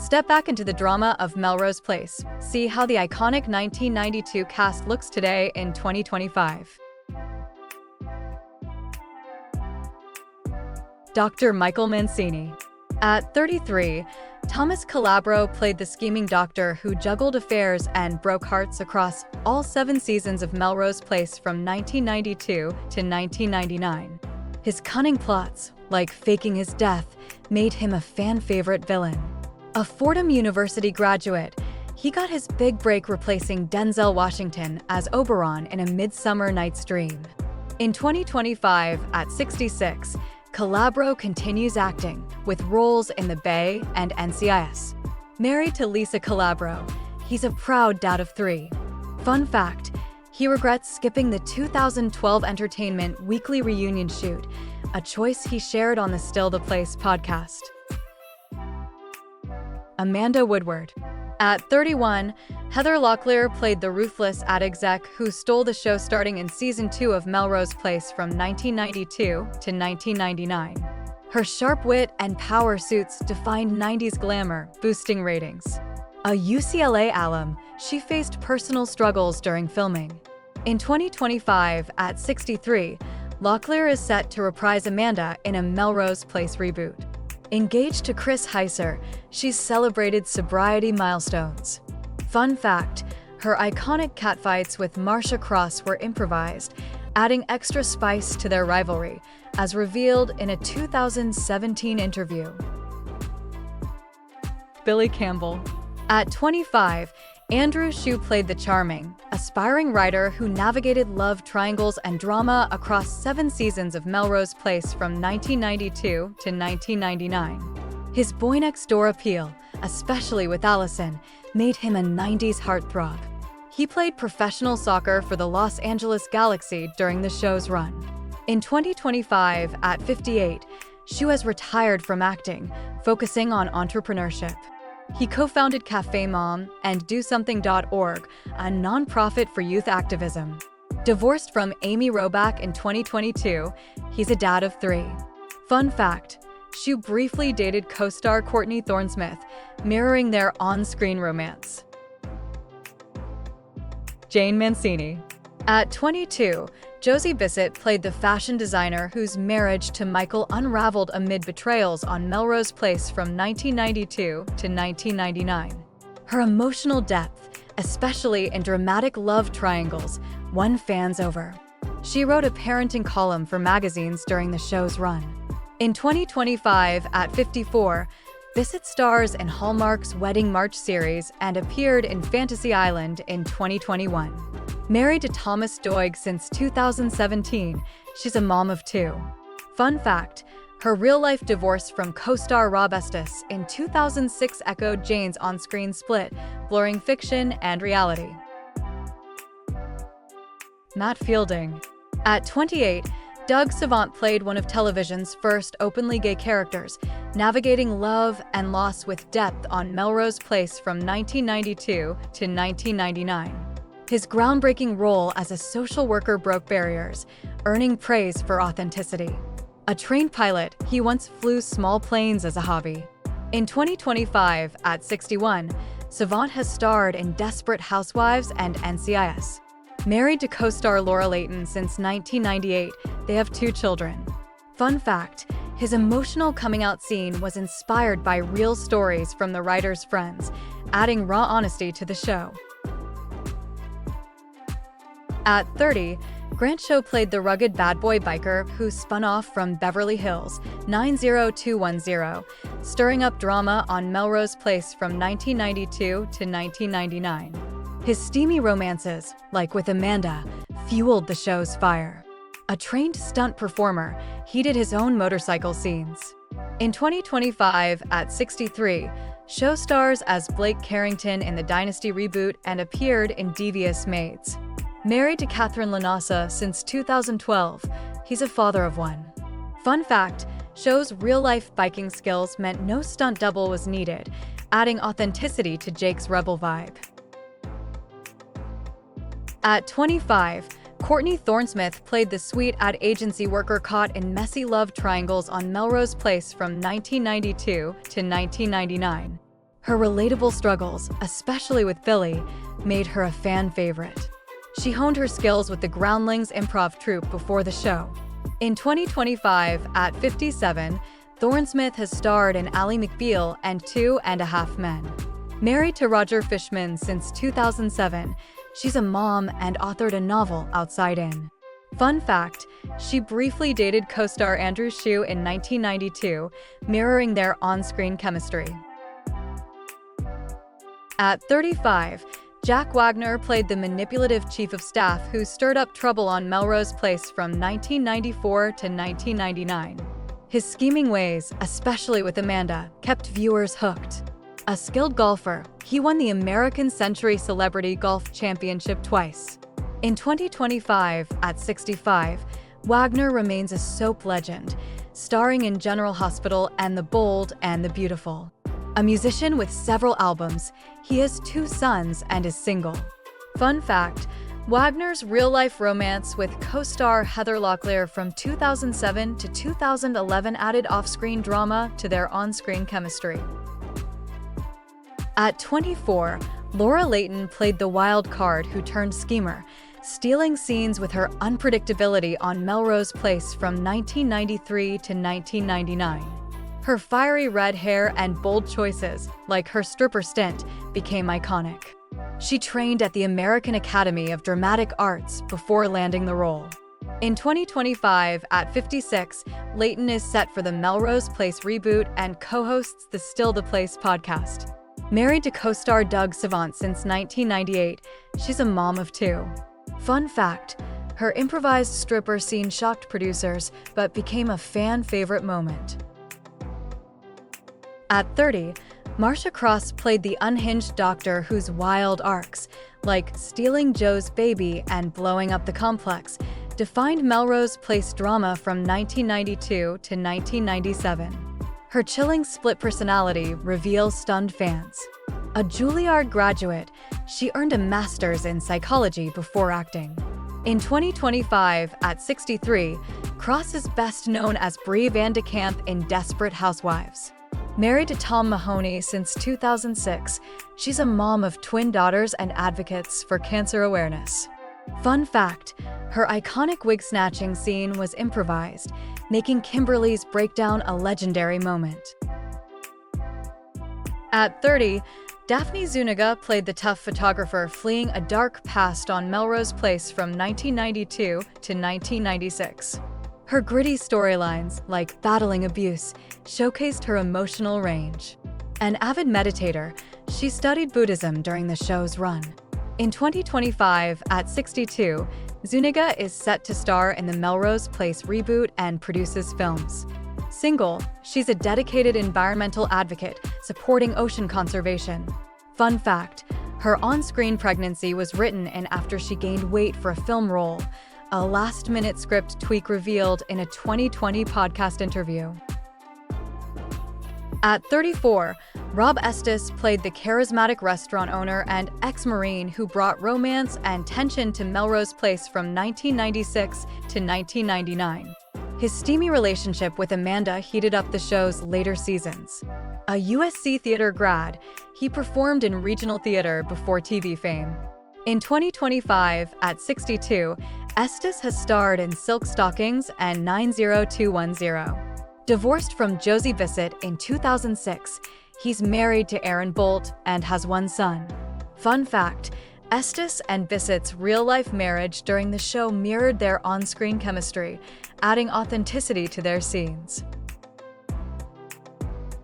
Step back into the drama of Melrose Place. See how the iconic 1992 cast looks today in 2025. Dr. Michael Mancini. At 33, Thomas Calabro played the scheming doctor who juggled affairs and broke hearts across all 7 seasons of Melrose Place from 1992 to 1999. His cunning plots, like faking his death, made him a fan-favorite villain. A Fordham University graduate, he got his big break replacing Denzel Washington as Oberon in A Midsummer Night's Dream. In 2025, at 66, Calabro continues acting, with roles in The Bay and NCIS. Married to Lisa Calabro, he's a proud dad of 3. Fun fact, he regrets skipping the 2012 Entertainment Weekly reunion shoot, a choice he shared on the Still the Place podcast. Amanda Woodward. At 31, Heather Locklear played the ruthless ad exec who stole the show starting in Season 2 of Melrose Place from 1992 to 1999. Her sharp wit and power suits defined 90s glamour, boosting ratings. A UCLA alum, she faced personal struggles during filming. In 2025, at 63, Locklear is set to reprise Amanda in a Melrose Place reboot. Engaged to Chris Heiser, she's celebrated sobriety milestones. Fun fact, her iconic catfights with Marcia Cross were improvised, adding extra spice to their rivalry, as revealed in a 2017 interview. Billy Campbell. At 25, Andrew Shue played the charming, aspiring writer who navigated love triangles and drama across 7 seasons of Melrose Place from 1992 to 1999. His boy-next-door appeal, especially with Allison, made him a 90s heartthrob. He played professional soccer for the Los Angeles Galaxy during the show's run. In 2025, at 58, Shue has retired from acting, focusing on entrepreneurship. He co-founded Cafe Mom and DoSomething.org, a nonprofit for youth activism. Divorced from Amy Robach in 2022, he's a dad of 3. Fun fact, Shue briefly dated co-star Courtney Thorne-Smith, mirroring their on-screen romance. Jane Mancini. At 22, Josie Bissett played the fashion designer whose marriage to Michael unraveled amid betrayals on Melrose Place from 1992 to 1999. Her emotional depth, especially in dramatic love triangles, won fans over. She wrote a parenting column for magazines during the show's run. In 2025, at 54, Bissett stars in Hallmark's Wedding March series and appeared in Fantasy Island in 2021. Married to Thomas Doig since 2017, she's a mom of 2. Fun fact, her real-life divorce from co-star Rob Estes in 2006 echoed Jane's on-screen split, blurring fiction and reality. Matt Fielding. At 28, Doug Savant played one of television's first openly gay characters, navigating love and loss with depth on Melrose Place from 1992 to 1999. His groundbreaking role as a social worker broke barriers, earning praise for authenticity. A trained pilot, he once flew small planes as a hobby. In 2025, at 61, Savant has starred in Desperate Housewives and NCIS. Married to co-star Laura Leighton since 1998, they have 2 children. Fun fact, his emotional coming-out scene was inspired by real stories from the writer's friends, adding raw honesty to the show. At 30, Grant Show played the rugged bad boy biker who spun off from Beverly Hills 90210, stirring up drama on Melrose Place from 1992 to 1999. His steamy romances, like with Amanda, fueled the show's fire. A trained stunt performer, he did his own motorcycle scenes. In 2025, at 63, Show stars as Blake Carrington in the Dynasty reboot and appeared in Devious Maids. Married to Catherine Lanasa since 2012, he's a father of 1. Fun fact, Show's real-life biking skills meant no stunt double was needed, adding authenticity to Jake's rebel vibe. At 25, Courtney Thorne-Smith played the sweet ad agency worker caught in messy love triangles on Melrose Place from 1992 to 1999. Her relatable struggles, especially with Billy, made her a fan favorite. She honed her skills with the Groundlings improv troupe before the show. In 2025, at 57, Thorne-Smith has starred in Ally McBeal and 2.5 Men. Married to Roger Fishman since 2007, she's a mom and authored a novel, Outside In. Fun fact, she briefly dated co-star Andrew Shue in 1992, mirroring their on-screen chemistry. At 35, Jack Wagner played the manipulative chief of staff who stirred up trouble on Melrose Place from 1994 to 1999. His scheming ways, especially with Amanda, kept viewers hooked. A skilled golfer, he won the American Century Celebrity Golf Championship twice. In 2025, at 65, Wagner remains a soap legend, starring in General Hospital and The Bold and the Beautiful. A musician with several albums, he has 2 sons and is single. Fun fact, Wagner's real-life romance with co-star Heather Locklear from 2007 to 2011 added off-screen drama to their on-screen chemistry. At 24, Laura Leighton played the wild card who turned schemer, stealing scenes with her unpredictability on Melrose Place from 1993 to 1999. Her fiery red hair and bold choices, like her stripper stint, became iconic. She trained at the American Academy of Dramatic Arts before landing the role. In 2025, at 56, Leighton is set for the Melrose Place reboot and co-hosts the Still the Place podcast. Married to co-star Doug Savant since 1998, she's a mom of 2. Fun fact, her improvised stripper scene shocked producers but became a fan favorite moment. At 30, Marcia Cross played the unhinged doctor whose wild arcs, like stealing Joe's baby and blowing up the complex, defined Melrose Place drama from 1992 to 1997. Her chilling split personality reveals stunned fans. A Juilliard graduate, she earned a master's in psychology before acting. In 2025, at 63, Cross is best known as Brie Van de Kamp in Desperate Housewives. Married to Tom Mahoney since 2006, she's a mom of twin daughters and advocates for cancer awareness. Fun fact, her iconic wig-snatching scene was improvised, making Kimberly's breakdown a legendary moment. At 30, Daphne Zuniga played the tough photographer fleeing a dark past on Melrose Place from 1992 to 1996. Her gritty storylines, like battling abuse, showcased her emotional range. An avid meditator, she studied Buddhism during the show's run. In 2025, at 62, Zuniga is set to star in the Melrose Place reboot and produces films. Single, she's a dedicated environmental advocate supporting ocean conservation. Fun fact, her on-screen pregnancy was written in after she gained weight for a film role, a last-minute script tweak revealed in a 2020 podcast interview. At 34, Rob Estes played the charismatic restaurant owner and ex-Marine who brought romance and tension to Melrose Place from 1996 to 1999. His steamy relationship with Amanda heated up the show's later seasons. A USC theater grad, he performed in regional theater before TV fame. In 2025, at 62, Estes has starred in Silk Stockings and 90210. Divorced from Josie Bissett in 2006, he's married to Aaron Bolt and has 1 son. Fun fact, Estes and Bissett's real-life marriage during the show mirrored their on-screen chemistry, adding authenticity to their scenes.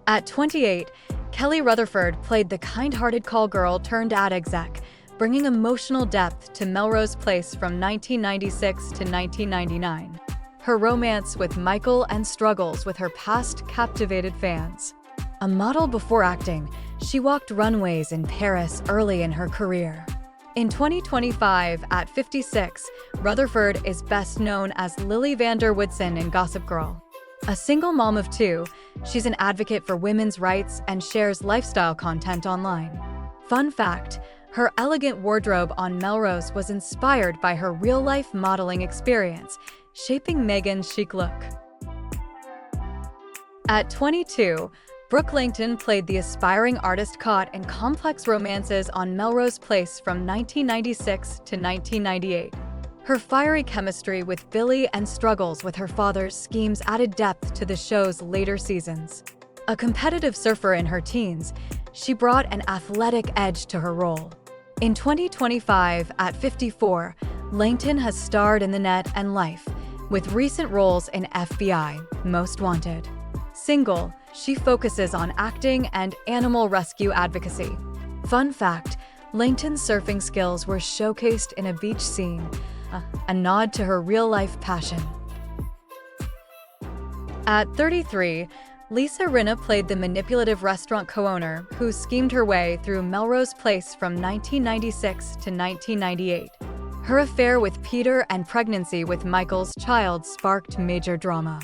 At 28, Kelly Rutherford played the kind-hearted call girl turned ad exec, bringing emotional depth to Melrose Place from 1996 to 1999. Her romance with Michael and struggles with her past captivated fans. A model before acting, she walked runways in Paris early in her career. In 2025, at 56, Rutherford is best known as Lily Vander Woodson in Gossip Girl. A single mom of 2, she's an advocate for women's rights and shares lifestyle content online. Fun fact, her elegant wardrobe on Melrose was inspired by her real-life modeling experience, shaping Meghan's chic look. At 22, Brooke Langton played the aspiring artist caught in complex romances on Melrose Place from 1996 to 1998. Her fiery chemistry with Billy and struggles with her father's schemes added depth to the show's later seasons. A competitive surfer in her teens, she brought an athletic edge to her role. In 2025, at 54, Leighton has starred in The Net and Life, with recent roles in FBI, Most Wanted. Single, she focuses on acting and animal rescue advocacy. Fun fact, Leighton's surfing skills were showcased in a beach scene, a nod to her real-life passion. At 33, Rinna played the manipulative restaurant co-owner who schemed her way through Melrose Place from 1996 to 1998. Her affair with Peter and pregnancy with Michael's child sparked major drama.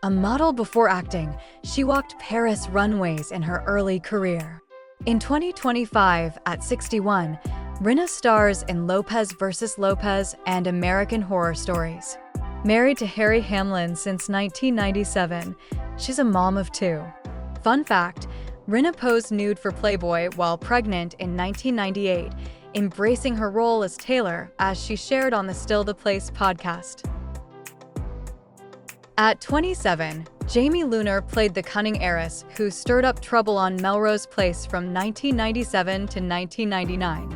A model before acting, she walked Paris runways in her early career. In 2025, at 61, Rinna stars in Lopez vs. Lopez and American Horror Stories. Married to Harry Hamlin since 1997, she's a mom of 2. Fun fact, Rinna posed nude for Playboy while pregnant in 1998, embracing her role as Taylor, as she shared on the Still the Place podcast. At 27, Jamie Luner played the cunning heiress who stirred up trouble on Melrose Place from 1997 to 1999.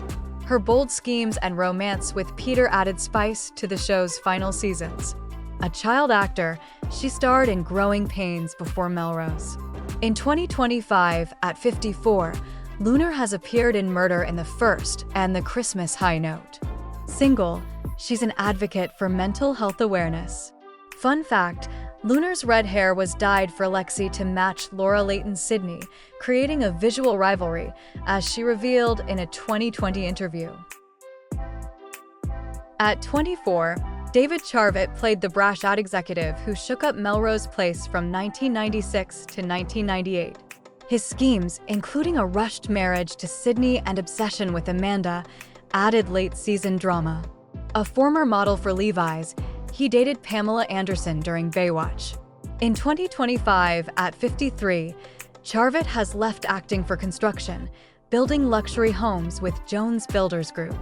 Her bold schemes and romance with Peter added spice to the show's final seasons. A child actor, she starred in Growing Pains before Melrose. In 2025, at 54, Luner has appeared in Murder in the First and The Christmas High Note. Single, she's an advocate for mental health awareness. Fun fact, Luner's red hair was dyed for Lexi to match Laura Leighton's Sydney, creating a visual rivalry, as she revealed in a 2020 interview. At 24, David Charvet played the brash ad executive who shook up Melrose Place from 1996 to 1998. His schemes, including a rushed marriage to Sydney and obsession with Amanda, added late-season drama. A former model for Levi's, he dated Pamela Anderson during Baywatch. In 2025, at 53, Charvet has left acting for construction, building luxury homes with Jones Builders Group.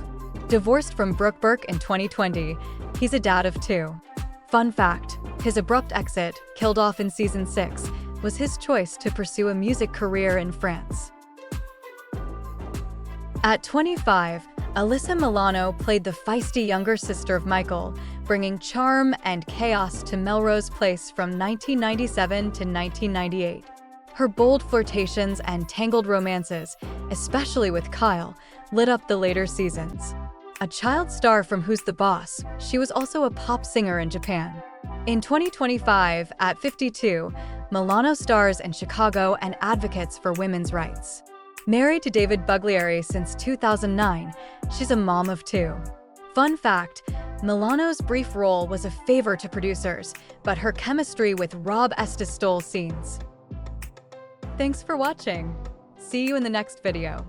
Divorced from Brooke Burke in 2020, he's a dad of 2. Fun fact, his abrupt exit, killed off in season 6, was his choice to pursue a music career in France. At 25, Alyssa Milano played the feisty younger sister of Michael, bringing charm and chaos to Melrose Place from 1997 to 1998. Her bold flirtations and tangled romances, especially with Kyle, lit up the later seasons. A child star from Who's the Boss, she was also a pop singer in Japan. In 2025, at 52, Milano stars in Chicago and advocates for women's rights. Married to David Buglieri since 2009, she's a mom of 2. Fun fact, Milano's brief role was a favor to producers, but her chemistry with Rob Estes stole scenes. Thanks for watching. See you in the next video.